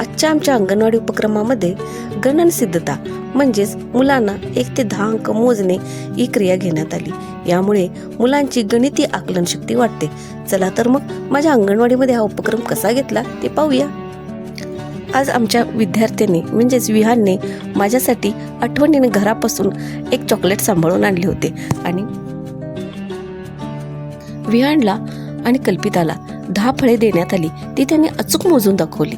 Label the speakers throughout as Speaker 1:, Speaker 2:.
Speaker 1: आजच्या आमच्या अंगणवाडी उपक्रमामध्ये गणन सिद्धता म्हणजेच मुलांना 1 ते 10 अंक मोजणे ही क्रिया घेण्यात आली। यामुळे मुलांची गणिती आकलन शक्ती वाढते। चला तर मग माझ्या अंगणवाडीमध्ये हा उपक्रम कसा घेतला ते पाहूया। आज आमच्या विद्यार्थ्यांनी म्हणजेच विहानने माझ्यासाठी आठवणीने घरापासून एक चॉकलेट सांभाळून आणले होते आणि विहानला आणि कल्पिताला 10 फळे देण्यात आली, ती त्यांनी अचूक मोजून दाखवली।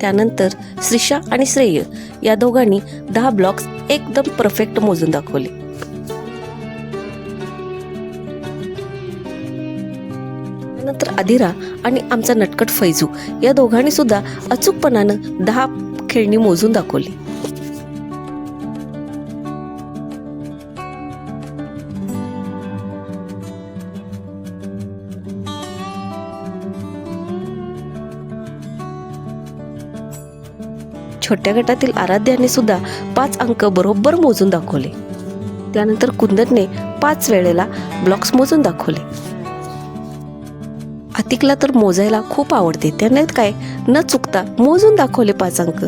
Speaker 1: त्यानंतर श्रीषा आणि श्रेय या दोघांनी 10 ब्लॉक्स एकदम परफेक्ट मोजून दाखवले। त्यानंतर अधिरा आणि आमचा नटखट फैजू या दोघांनी सुद्धा अचूकपणानं 10 खेळणी मोजून दाखवली। छोट्या गटातील आराध्याने सुद्धा 5 अंक बरोबर मोजून दाखवले। त्यानंतर कुंदनने 5 वेळेला ब्लॉक्स मोजून दाखवले। अतिकला तर मोजायला खूप आवडते, त्याने काय न चुकता मोजून दाखवले 5 अंक।